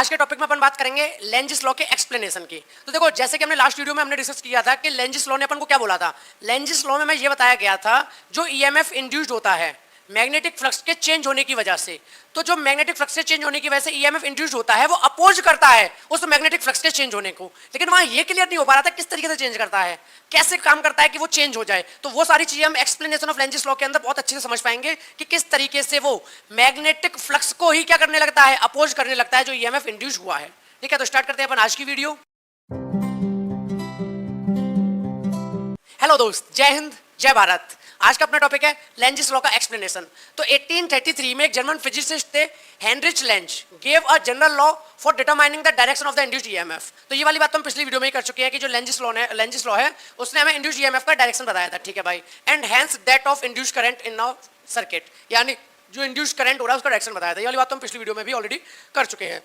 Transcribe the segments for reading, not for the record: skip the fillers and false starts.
आज के टॉपिक में अपन बात करेंगे लेंजिस लॉ के एक्सप्लेनेशन की। तो देखो, जैसे कि हमने लास्ट वीडियो में हमने डिस्कस किया था कि लेंजिस लॉ ने अपन को क्या बोला था। लेंजिस लॉ में मैं ये बताया गया था जो ईएमएफ इंड्यूस्ड होता है मैग्नेटिक फ्लक्स के चेंज होने की वजह से, तो जो मैग्नेटिक फ्लक्स के चेंज होने की वजह से ईएमएफ इंड्यूस्ड होता है वो अपोज करता है उस मैग्नेटिक फ्लक्स के चेंज होने को। लेकिन वहां ये क्लियर नहीं हो पा रहा था किस तरीके से चेंज करता है, कैसे काम करता है कि वो चेंज हो जाए। तो वो सारी चीजें हम एक्सप्लेनेशन ऑफ लेंजिस लॉ के अंदर बहुत अच्छे से समझ पाएंगे कि किस तरीके से वो मैग्नेटिक फ्लक्स को ही क्या करने लगता है, अपोज करने लगता है जो ईएमएफ इंड्यूस हुआ है। ठीक है, तो स्टार्ट करते हैं अपन आज की वीडियो। हेलो दोस्त, जय हिंद जय भारत। आज का अपना टॉपिक है लेंजिस लॉ का एक्सप्लेनेशन। तो 1833 में एक जर्मन फिजिसिस्ट थे Heinrich length gave a general law for determining the direction of the induced EMF. तो ये वाली बात तो हम पिछली वीडियो में ही कर चुके हैं कि जो लेंजिस लॉ है उसने हमें इंड्यूस्ड ईएमएफ का डायरेक्शन बताया था। ठीक है भाई, and hence that of induced current in now circuit, यानी जो इंड्यूस्ड करंट हो रहा है उसका डायरेक्शन बताया था। ये वाली बात तो हम पिछली वीडियो में भी ऑलरेडी कर चुके हैं।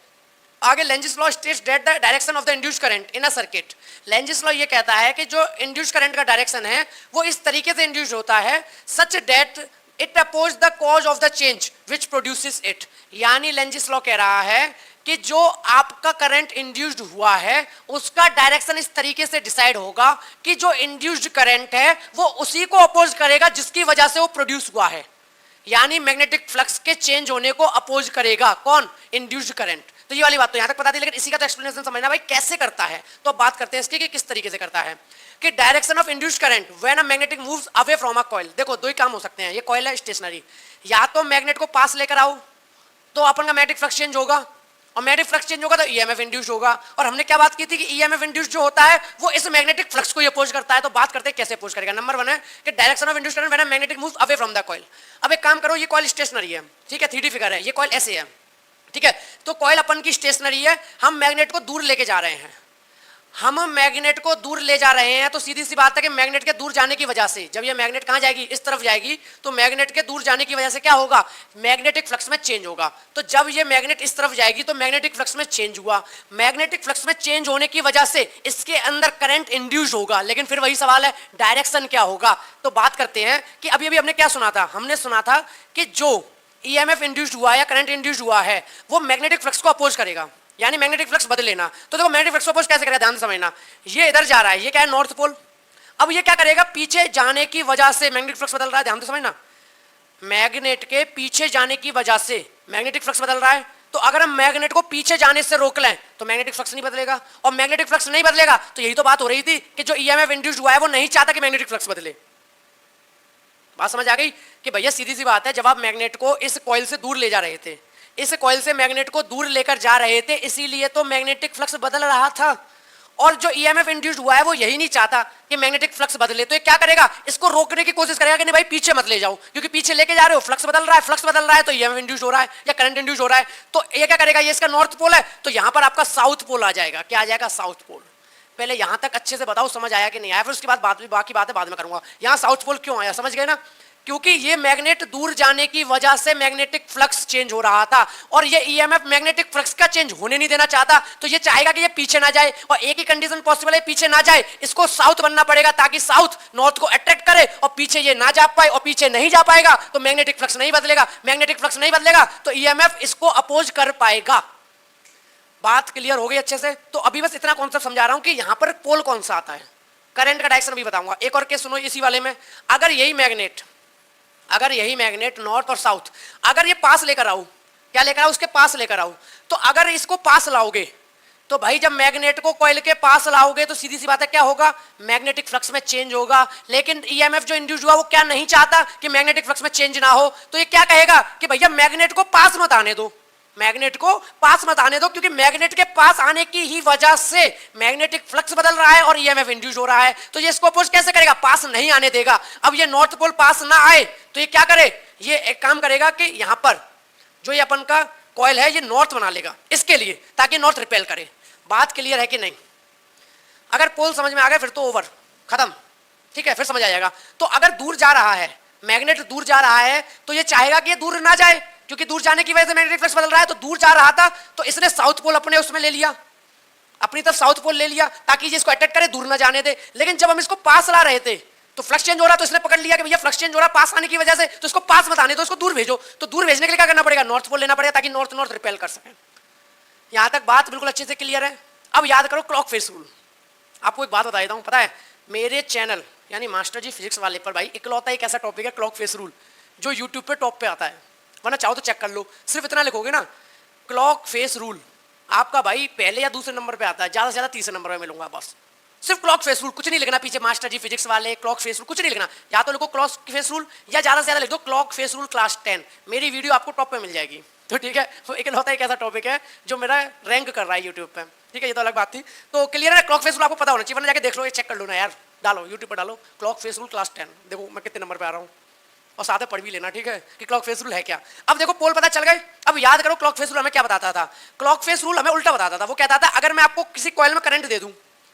आगे Lenz's law states that the direction of the induced current in a circuit. Lenz's law ये कहता है कि जो इंड्यूस्ड करंट का डायरेक्शन है वो इस तरीके से इंड्यूस्ड होता है such that it oppose the cause of the change which produces it. यानी लेंजिस लॉ कह रहा है कि जो आपका करंट इंड्यूस्ड हुआ है उसका डायरेक्शन इस तरीके से डिसाइड होगा कि जो इंड्यूस्ड करंट है वो उसी को अपोज करेगा जिसकी वजह से वो प्रोड्यूस हुआ है। यानी मैग्नेटिक फ्लक्स के चेंज होने को अपोज करेगा कौन, इंड्यूस्ड करंट। तो ये वाली बात तो यहां तक बता दी, लेकिन इसी का तो एक्सप्लेनेशन समझना भाई कैसे करता है। तो अब बात करते हैं इसकी कि किस तरीके से करता है। कि direction of induced current when a magnetic moves away from a coil. देखो दो ही काम हो सकते हैं, ये कॉइल है स्टेशनरी, या तो मैग्नेट को पास लेकर आओ तो अपन का मैग्नेटिक फ्लक्स चेंज होगा, और मैग्नेटिक फ्लक्स चेंज होगा तो ईएमएफ इंड्यूस्ड होगा। और हमने क्या बात की थी कि ईएमएफ इंड्यूस्ड जो होता है वो इस मैग्नेटिक फ्लक्स को अपोज करता है। तो बात करते हैं कैसे अपोज करेगा। नंबर 1 है कि direction of induced current when a magnetic moves away from the coil. अब एक काम करो, ये कॉइल स्टेशनरी है, ठीक है, 3D फिगर है, ये कॉइल ऐसे है, ठीक है। तो कॉइल अपन की स्टेशनरी है, हम मैग्नेट को दूर लेके जा रहे हैं, हम मैग्नेट को दूर ले जा रहे हैं। तो सीधी सी बात है कि मैग्नेट के दूर जाने की वजह से जब ये मैग्नेट कहां जाएगी, इस तरफ जाएगी, तो मैग्नेट के दूर जाने की वजह से क्या होगा, मैग्नेटिक फ्लक्स में चेंज होगा। तो जब ये मैग्नेट इस तरफ जाएगी तो मैग्नेटिक फ्लक्स में चेंज हुआ, मैग्नेटिक फ्लक्स में चेंज होने की वजह से इसके अंदर करंट इंड्यूस होगा। लेकिन फिर वही सवाल है डायरेक्शन क्या होगा। तो बात करते हैं कि अभी अभी हमने क्या सुना था, हमने सुना था कि जो ईएमएफ इंड्यूस्ड हुआ है या करंट इंड्यूस्ड हुआ है वो मैग्नेटिक फ्लक्स को अपोज करेगा, यानी मैग्नेटिक फ्लक्स बदल लेना। तो देखो मैग्नेटिक फ्लक्स को अपोज कैसे करेगा, ध्यान से समझना। ये इधर जा रहा है, ये क्या है, नॉर्थ पोल। अब ये क्या करेगा, पीछे जाने की वजह से मैग्नेटिक फ्लक्स बदल रहा है, ध्यान से समझना। मैग्नेट के पीछे जाने की वजह से मैग्नेटिक फ्लक्स बदल रहा है। तो अगर हम मैग्नेट को पीछे जाने से रोक लें तो मैग्नेटिक फ्लक्स नहीं बदलेगा, और मैग्नेटिक फ्लक्स नहीं बदलेगा तो यही तो बात हो रही थी कि जो ईएमएफ इंड्यूस्ड हुआ है वो नहीं चाहता कि मैग्नेटिक फ्लक्स बदले। बात समझ आ गई कि भैया सीधी सी बात है, जब आप मैग्नेट को इस कॉइल से दूर ले जा रहे थे, इस कॉइल से मैग्नेट को दूर लेकर जा रहे थे, इसीलिए तो मैग्नेटिक फ्लक्स बदल रहा था। और जो ईएमएफ इंड्यूस्ड हुआ है वो यही नहीं चाहता कि मैग्नेटिक फ्लक्स बदले। तो ये क्या करेगा, इसको रोकने की कोशिश करेगा कि नहीं भाई पीछे मत ले जाओ, क्योंकि पीछे लेके जा रहे हो, फ्लक्स बदल रहा है, फ्लक्स बदल रहा है तो ईएमएफ इंड्यूस्ड हो रहा है या करंट इंड्यूस्ड हो रहा है। तो ये क्या करेगा, ये इसका नॉर्थ पोल है तो यहां पर आपका साउथ पोल आ जाएगा। क्या आ जाएगा, साउथ पोल। पहले यहां तक अच्छे से बताओ समझ आया कि नहीं आया, फिर उसके बाद बाकी बातें बाद में करूंगा। यहां साउथ पोल क्यों आया, समझ गए ना, क्योंकि ये मैग्नेट दूर जाने की वजह से मैग्नेटिक फ्लक्स चेंज हो रहा था, और ये ईएमएफ मैग्नेटिक फ्लक्स का चेंज होने नहीं देना चाहता। तो ये चाहेगा कि ये पीछे ना जाए, और एक ही कंडीशन पॉसिबल है पीछे ना जाए, इसको साउथ बनना पड़ेगा ताकि साउथ नॉर्थ को अट्रैक्ट करे और पीछे ये ना जा पाए, और पीछे नहीं जा पाएगा तो मैग्नेटिक फ्लक्स नहीं बदलेगा, मैग्नेटिक फ्लक्स नहीं बदलेगा तो ईएमएफ इसको अपोज कर पाएगा। बात क्लियर हो गई अच्छे से। तो अभी बस इतना कॉन्सेप्ट समझा रहा हूं कि यहां पर पोल कौन सा आता है, करंट का डायरेक्शन भी बताऊंगा। एक और केस सुनो इसी वाले में, अगर यही मैग्नेट नॉर्थ और साउथ अगर ये पास लेकर आऊं, क्या लेकर आऊं, उसके पास लेकर आऊं, तो अगर इसको पास लाओगे तो भाई जब मैग्नेट को कॉइल के पास लाओगे तो सीधी सी बात है क्या होगा, मैग्नेटिक फ्लक्स में चेंज होगा। लेकिन ईएमएफ जो इंड्यूस हुआ वो क्या नहीं चाहता कि मैग्नेटिक फ्लक्स में चेंज ना हो। तो ये क्या कहेगा कि भैया मैग्नेट को पास मत आने दो, मैग्नेट को पास मत आने दो, क्योंकि मैग्नेट के पास आने की ही वजह से मैग्नेटिक फ्लक्स बदल रहा है और ईएमएफ इंड्यूस हो रहा है। तो ये इसको अपोज कैसे करेगा, पास नहीं आने देगा। अब ये नॉर्थ पोल पास ना आए तो ये क्या करे, ये एक काम करेगा कि यहां पर जो ये अपन का कॉइल है ये नॉर्थ बना लेगा इसके लिए, ताकि नॉर्थ रिपेल करे। बात क्लियर है कि नहीं, अगर पोल समझ में आ गया फिर तो ओवर, खत्म, ठीक है, फिर समझ आ जाएगा। तो अगर दूर जा रहा है, मैग्नेट दूर जा रहा है तो ये चाहेगा कि ये दूर ना जाए, क्योंकि दूर जाने की वजह से मैग्नेटिक फ्लक्स बदल रहा है। तो दूर जा रहा था तो इसने साउथ पोल अपने उसमें ले लिया, अपनी तरफ साउथ पोल ले लिया ताकि ये इसको अटैक करे, दूर ना जाने दे। लेकिन जब हम इसको पास ला रहे थे तो फ्लक्स चेंज हो रहा, तो इसने पकड़ लिया कि भैया फ्लक्स चेंज हो रहा पास आने की वजह से, तो इसको पास मत आने दो, इसको दूर भेजो। तो दूर भेजने के लिए क्या करना पड़ेगा, नॉर्थ पोल लेना पड़ेगा ताकि नॉर्थ नॉर्थ रिपेल कर सके। यहाँ तक बात बिल्कुल अच्छे से क्लियर है। अब याद करो क्लॉक फेस रूल। आपको एक बात बता देता हूँ, पता है मेरे चैनल यानी मास्टर जी फिजिक्स वाले पर भाई इकलौता एक ऐसा टॉपिक है क्लॉक फेस रूल जो यूट्यूब पे टॉप पे आता है, वरना चाहो तो चेक कर लो, सिर्फ इतना लिखोगे ना क्लॉक फेस रूल, आपका भाई पहले या दूसरे नंबर पे आता है, ज़्यादा से ज़्यादा तीसरे नंबर में मिलूंगा बस। सिर्फ क्लॉक फेस रूल, कुछ नहीं लिखना पीछे मास्टर जी फिजिक्स वाले क्लॉक फेस रूल, कुछ नहीं लिखना, या तो लिखो क्लॉक फेस रूल या ज़्यादा से ज़्यादा लिख दो क्लॉक फेस रूल क्लास 10, मेरी वीडियो आपको टॉप पे मिल जाएगी। तो ठीक है, वो इकलौता एक ऐसा टॉपिक है जो मेरा रैंक कर रहा है यूट्यूब पे, ठीक है, ये तो अलग बात थी। तो क्लियर है, क्लॉक फेस रूल आपको पता होना चाहिए, वरना जाके देख लो, ये चेक कर लो ना यार, डालो यूट्यूब पर डालो क्लॉक फेस रूल क्लास 10, देखो मैं कितने नंबर पे आ रहा हूँ, और साथ में पढ़ भी लेना, ठीक है, कि क्लॉक फेस रूल है क्या। अब देखो पोल पता चल गए। अब याद करो क्लॉक फेस रूल हमें क्या बताता था, क्लॉक फेस रूल हमें उल्टा बताता था। वो कहता था अगर मैं आपको किसी कॉइल में करंट दे दूं,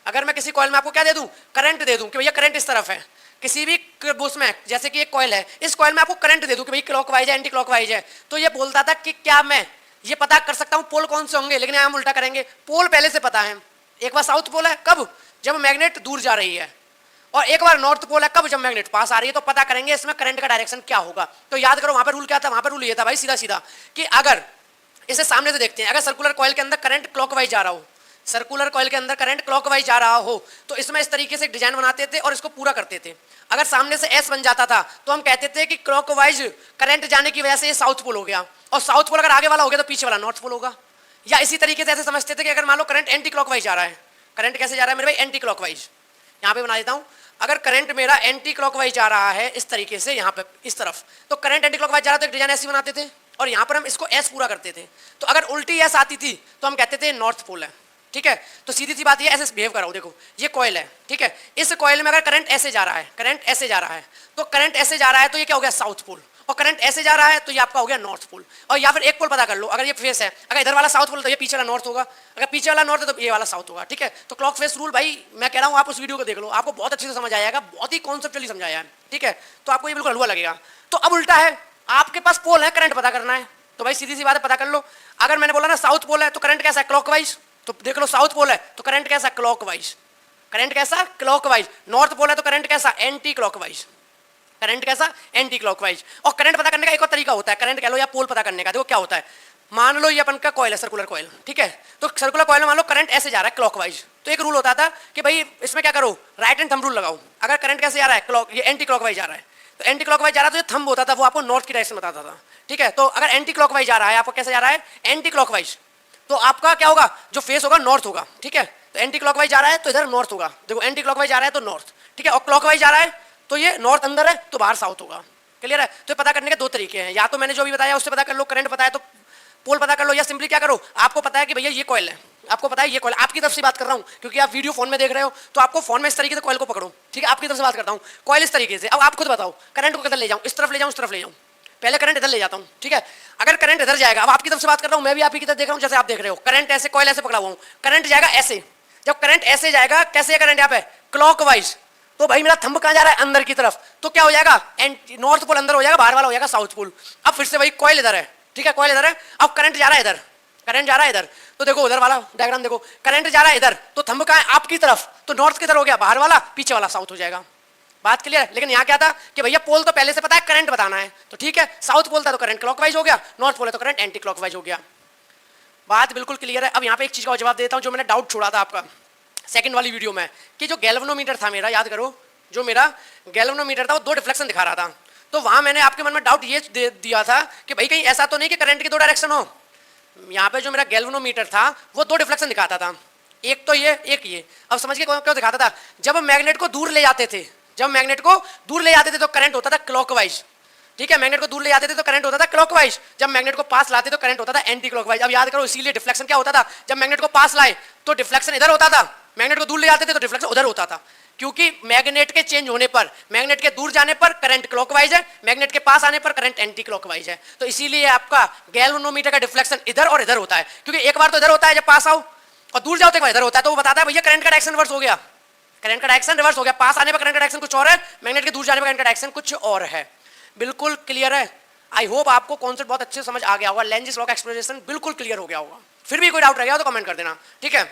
अगर मैं किसी कॉइल में आपको क्या दे दूं, करंट दे दूं कि भैया करंट इस तरफ है, किसी भी उसमें जैसे कि एक कॉइल है, इस कॉइल में आपको करंट दे दूं कि भाई क्लॉकवाइज है एंटी क्लॉकवाइज है, तो ये बोलता था कि क्या मैं ये पता कर सकता हूं पोल कौन से होंगे, लेकिन हम उल्टा करेंगे, पोल पहले से पता है, एक बार साउथ पोल है कब, जब मैग्नेट दूर जा रही है, और एक बार नॉर्थ पोल है कब, जब मैग्नेट पास आ रही है, तो पता करेंगे इसमें करंट का डायरेक्शन क्या होगा। तो याद करो वहां पर रूल क्या था, वहां पर रूल ये था भाई सीधा सीधा कि अगर इसे सामने से देखते हैं, अगर सर्कुलर कॉइल के अंदर करंट क्लॉकवाइज जा रहा हो, सर्कुलर कॉइल के अंदर करंट क्लॉकवाइज जा रहा हो, तो इसमें इस तरीके से डिजाइन बनाते थे और इसको पूरा करते थे। अगर सामने से एस बन जाता था तो हम कहते थे कि क्लॉकवाइज करंट जाने की वजह से ये साउथ पोल हो गया, और साउथ पोल अगर आगे वाला हो गया तो पीछे वाला नॉर्थ पोल होगा। या इसी तरीके से ऐसे समझते थे कि अगर मान लो करंट एंटी क्लॉकवाइज जा रहा है, करंट कैसे जा रहा है मेरे भाई, एंटी क्लॉकवाइज, यहाँ पे बना देता हूँ, अगर करंट मेरा एंटी क्लॉकवाइज जा रहा है इस तरीके से यहाँ पे इस तरफ, तो करंट एंटी क्लॉकवाइज जा रहा है तो एक डिजाइन ऐसी बनाते थे, और यहाँ पर हम इसको एस पूरा करते थे। तो अगर उल्टी एस आती थी तो हम कहते थे नॉर्थ पोल है, ठीक है। तो सीधी सी बात ये ऐसे बिहेव कराओ, देखो ये कॉइल है, ठीक है, इस कॉइल में अगर करंट ऐसे जा रहा है, करंट ऐसे जा रहा है, तो करंट ऐसे जा रहा है तो ये क्या हो गया साउथ पोल, और करंट ऐसे जा रहा है तो ये आपका हो गया नॉर्थ पोल। और या फिर एक पोल पता कर लो, अगर ये फेस है, अगर इधर वाला साउथ पोल तो ये पीछे वाला नॉर्थ होगा, अगर पीछे वाला नॉर्थ है तो ये वाला साउथ होगा, ठीक है। तो क्लॉक फेस रूल भाई मैं कह रहा हूँ आप उस वीडियो को देख लो, आपको बहुत अच्छे से समझ आएगा, बहुत ही कॉन्सेप्चुअली समझाया है, ठीक है, तो आपको ये बिल्कुल हलवा लगेगा। तो अब उल्टा है, आपके पास पोल है, करंट पता करना है, तो भाई सीधी सी बात है पता कर लो। अगर मैंने बोला ना साउथ पोल है तो करंट कैसा है क्लॉकवाइज, तो देख लो साउथ पोल है तो करंट कैसा क्लॉकवाइज, करंट कैसा क्लॉकवाइज, नॉर्थ पोल है तो करंट कैसा एंटी क्लॉकवाइज, करंट कैसा एंटी क्लॉकवाइज। और करंट पता करने का एक और तरीका होता है, करंट कह लो या पोल पता करने का, देखो क्या होता है, मान लो ये अपन का कॉइल है सर्कुलर कॉइल, ठीक है, तो सर्कुलर कॉइल में मान लो करंट ऐसे जा रहा है क्लॉकवाइज, तो एक रूल होता था कि भाई इसमें क्या करो राइट एंड थंब रूल लगाओ, अगर करंट कैसे जा रहा है क्लॉक, ये एंटी क्लॉकवाइज जा रहा है, तो एंटी क्लॉकवाइज जा रहा है तो ये थंब होता था, वो आपको नॉर्थ की डायरेक्शन बताता था, ठीक है। तो अगर एंटी क्लॉकवाइज जा रहा है, आपको कैसे जा रहा है एंटी क्लॉकवाइज, तो आपका क्या होगा जो फेस होगा नॉर्थ होगा, ठीक है। तो एंटी क्लॉकवाइज जा रहा है तो इधर नॉर्थ होगा, देखो एंटी क्लॉकवाइज जा रहा है तो नॉर्थ, ठीक है, और क्लॉकवाइज जा रहा है तो ये नॉर्थ अंदर है तो बाहर साउथ होगा, क्लियर है। तो पता करने के दो तरीके हैं, या तो मैंने जो भी बताया उससे पता कर लो, करंट पता है तो पोल पता कर लो, या सिंपली क्या करो, आपको पता है कि भैया ये कॉइल है, आपको पता है ये कॉइल, आपकी तरफ से बात कर रहा हूँ क्योंकि आप वीडियो फोन में देख रहे हो, तो आपको फोन में इस तरीके से कॉइल को पकड़ो, ठीक है, आपकी तरफ से बात करता हूँ, कॉइल इस तरीके से। अब आप खुद बताओ करंट को किधर ले जाऊँ, इस तरफ ले जाऊँ, उस तरफ ले जाऊँ, पहले करंट इधर ले जाता हूँ, ठीक है। अगर करंट इधर जाएगा, अब आपकी तरफ से बात कर रहा हूँ, मैं भी आपकी तरफ देख रहा हूँ जैसे आप देख रहे हो, करंट ऐसे कॉइल ऐसे पकड़ा हुआ हूँ, करंट जाएगा ऐसे, जब करंट ऐसे जाएगा, कैसे करंट यहाँ पे क्लॉकवाइज, तो भाई मेरा थंब कहाँ जा रहा है अंदर की तरफ, तो क्या हो जाएगा नॉर्थ पोल अंदर हो जाएगा, बाहर वाला हो जाएगा साउथ पोल। अब फिर से भाई कॉइल इधर है, ठीक है, कॉइल इधर है, अब करंट जा रहा है इधर, करंट जा रहा है इधर, तो देखो उधर वाला डायग्राम देखो, करंट जा रहा है इधर तो थंब कहाँ है आपकी तरफ, तो नॉर्थ की तरफ हो गया, बाहर वाला पीछे वाला साउथ हो जाएगा, बात क्लियर है। लेकिन यहाँ क्या था कि भैया पोल तो पहले से पता है, करंट बताना है, तो ठीक है, साउथ पोल था तो करंट क्लॉकवाइज हो गया, नॉर्थ पोल है तो करंट एंटी क्लॉकवाइज हो गया, बात बिल्कुल क्लियर है। अब यहाँ पे एक चीज का जवाब देता हूँ जो मैंने डाउट छोड़ा था आपका सेकंड वाली वीडियो में, कि जो गैल्वेनोमीटर था मेरा, याद करो जो मेरा गैल्वेनोमीटर था वो दो डिफ्लेक्शन दिखा रहा था, तो वहां मैंने आपके मन में डाउट ये दे दिया था कि भाई कहीं ऐसा तो नहीं कि करंट की दो डायरेक्शन हो। यहाँ पे जो मेरा गैल्वेनोमीटर था वो दो डिफ्लेक्शन दिखाता था, एक तो ये एक ये। अब समझ के क्यों दिखाता था, जब मैग्नेट को दूर ले जाते थे, जब मैग्नेट को दूर ले जाते थे तो करंट होता था क्लॉकवाइज, ठीक है, मैग्नेट को दूर ले जाते थे तो करंट होता था क्लॉकवाइज, जब मैग्नेट को पास लाते तो करंट होता था एंटी क्लॉकवाइज। अब याद करो इसीलिए डिफ्लेक्शन क्या होता था, जब मैग्नेट को पास लाए तो डिफ्लेक्शन इधर होता था, मैग्नेट को दूर ले जाते थे तो डिफ्लेक्शन उधर होता था, क्योंकि मैग्नेट के चेंज होने पर, मैग्नेट के दूर जाने पर करंट क्लॉकवाइज है, मैग्नेट के पास आने पर करंट एंटी क्लॉकवाइज है। तो इसीलिए आपका गैल्वेनोमीटर का डिफ्लेक्शन इधर और इधर होता है, क्योंकि एक बार तो इधर होता है जब पास आओ, और दूर जाओ तो एक बार इधर होता है, तो वो बताता है भैया करंट का डायरेक्शन रिवर्स हो गया, करंट का डायरेक्शन रिवर्स हो गया, पास आने पर करंट का डायरेक्शन कुछ और है, मैग्नेट के दूर जाने पर करंट का डायरेक्शन कुछ और है। बिल्कुल क्लियर है, आई होप आपको कॉन्सेप्ट बहुत अच्छे से समझ आ गया होगा, लेंजिस लॉ का एक्सप्लेनेशन बिल्कुल क्लियर हो गया होगा। फिर भी कोई डाउट रह गया हो तो कमेंट कर देना, ठीक है।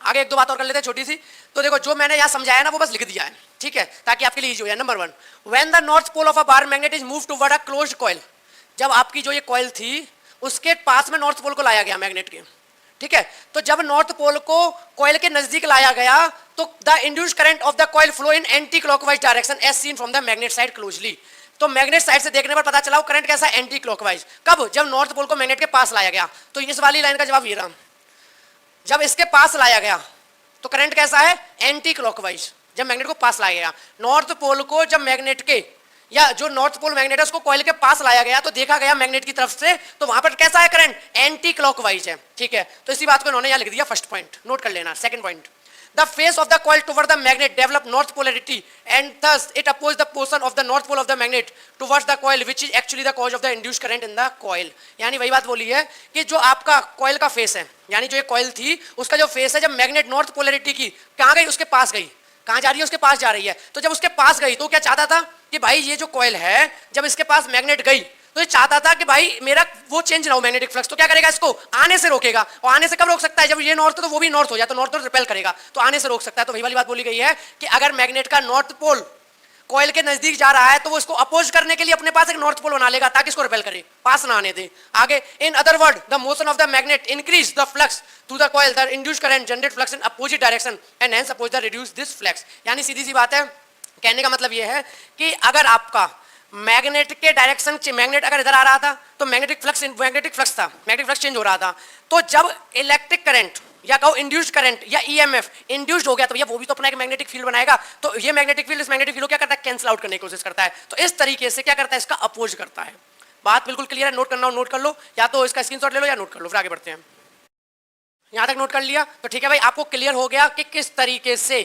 आगे एक दो बात और कर लेते हैं छोटी सी। तो देखो जो मैंने यहाँ समझाया ना वो बस लिख दिया है, ठीक है, ताकि आपके लिए इजी हो जाए। Number 1, when the north pole of a bar magnet is move toward a closed coil, जब आपकी जो ये कॉइल थी उसके पास में नॉर्थ पोल को लाया गया मैग्नेट के, ठीक है। तो जब नॉर्थ पोल को कॉइल के नजदीक लाया गया तो the induced current of the coil flow in anti clockwise direction as seen from the magnet side closely. तो मैग्नेट साइड से देखने पर पता चला वो करंट कैसा है, एंटी क्लॉकवाइज। कब? जब नॉर्थ पोल को मैग्नेट के पास लाया गया। तो इस वाली लाइन का जवाब ये रहा, जब इसके पास लाया गया तो करंट कैसा है, एंटी क्लॉकवाइज। जब मैग्नेट को पास लाया गया, नॉर्थ पोल को जब मैग्नेट के या जो नॉर्थ पोल मैग्नेट है उसको कॉइल के पास लाया गया तो देखा गया मैग्नेट की तरफ से, तो वहां पर कैसा है करंट, एंटी क्लॉकवाइज है। ठीक है, तो इसी बात को इन्होंने यहां लिख दिया फर्स्ट पॉइंट, नोट कर लेना। Second point, the face of the coil toward the magnet develop north polarity and thus it opposes the portion of the north pole of the magnet towards the coil which is actually the cause of the induced current in the coil। यानी वही बात बोली है कि जो आपका coil का face है, यानी जो ये कॉइल थी उसका जो फेस है, जब मैग्नेट नॉर्थ पोलैरिटी की कहां गई, उसके पास गई। कहां जा रही है, उसके पास जा रही है। तो जब उसके पास गई तो क्या चाहता था कि भाई ये जो कॉइल है जब इसके पास मैग्नेट गई तो ये चाहता था कि भाई मेरा वो चेंज ना हो मैग्नेटिक फ्लक्स। तो क्या करेगा, इसको आने से रोकेगा। और आने से कब रोक सकता है, जब ये नॉर्थ है तो वो भी नॉर्थ हो जाए, तो नॉर्थ रिपेल करेगा, तो आने से रोक सकता है। तो वही वाली बात बोली गई है कि अगर मैग्नेट का नॉर्थ पोल कॉइल के नजदीक जा रहा है तो वो इसको अपोज करने के लिए अपने पास एक नॉर्थ पोल बना लेगा ताकि इसको रिपेल करे, पास ना आने दे। आगे, in other word the motion of the magnet increase the flux through the coil, the induced current generate flux in opposite direction and hence oppose the reduce this flux. यानी सीधी सी बात है, कहने का मतलब ये है कि अगर आपका मैग्नेट के डायरेक्शन, मैग्नेट अगर इधर आ रहा था तो मैग्नेटिक फ्लक्स चेंज हो रहा था। तो जब इलेक्ट्रिक करंट या कहो इंड्यूस्ड करंट या ईएमएफ इंड्यूस्ड हो गया तो भैया वो भी तो अपना एक मैग्नेटिक फील्ड बनाएगा। तो ये मैग्नेटिक फील्ड इस मैग्नेटिक फील्ड को क्या करता है, कैंसिल आउट करने की कोशिश करता है। तो इस तरीके से क्या करता है, इसका अपोज करता है। बात बिल्कुल क्लियर है, नोट करना हो नोट कर लो, या तो इसका स्क्रीनशॉट ले लो या नोट कर लो। फिर आगे बढ़ते हैं। यहां तक नोट कर लिया तो ठीक है भाई, आपको क्लियर हो गया कि किस तरीके से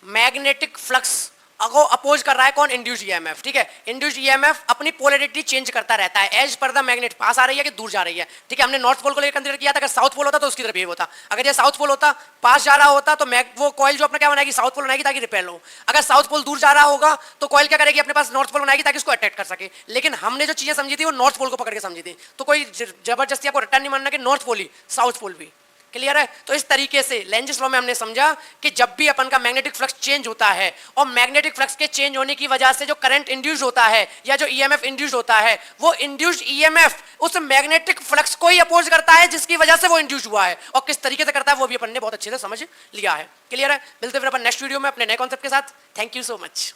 मैग्नेटिक फ्लक्स अगो अपोज कर रहा है कौन, इंड्यूस्ड ईएमएफ। ठीक है, इंड्यूस्ड ईएमएफ अपनी पोलैरिटी चेंज करता रहता है एज पर द मैग्नेट, पास आ रही है कि दूर जा रही है। ठीक है, हमने नॉर्थ पोल को लेकर कंसीडर किया था, अगर साउथ पोल होता तो उसकी तरफ ये होता। अगर ये साउथ पोल होता, पास जा रहा होता तो वो कॉइल जो अपना क्या बनाएगी, साउथ पोल बनाएगी ताकि रिपेल हो। अगर साउथ पोल दूर जा रहा होगा तो कॉइल क्या करेगी, अपने पास नॉर्थ पोल बनाएगी ताकि इसको अटैक कर सके। लेकिन हमने जो चीजें समझी थी वो नॉर्थ पोल को पकड़ के समझी थी, तो कोई जबरदस्ती आपको रिटर्न नहीं मानना कि नॉर्थ पोल ही साउथ पोल भी। क्लियर है। तो इस तरीके से लेंजिस लॉ में हमने समझा कि जब भी अपन का मैग्नेटिक फ्लक्स चेंज होता है और मैग्नेटिक फ्लक्स के चेंज होने की वजह से जो करंट इंड्यूस होता है या जो ईएमएफ इंड्यूस होता है, वो इंड्यूस्ड ईएमएफ उस मैग्नेटिक फ्लक्स को ही अपोज करता है जिसकी वजह से वो इंड्यूस हुआ है। और किस तरीके से करता है वो भी अपन ने बहुत अच्छे से समझ लिया है। क्लियर है। मिलते फिर अपन नेक्स्ट वीडियो में अपने नए कॉन्सेप्ट के साथ। Thank you so much.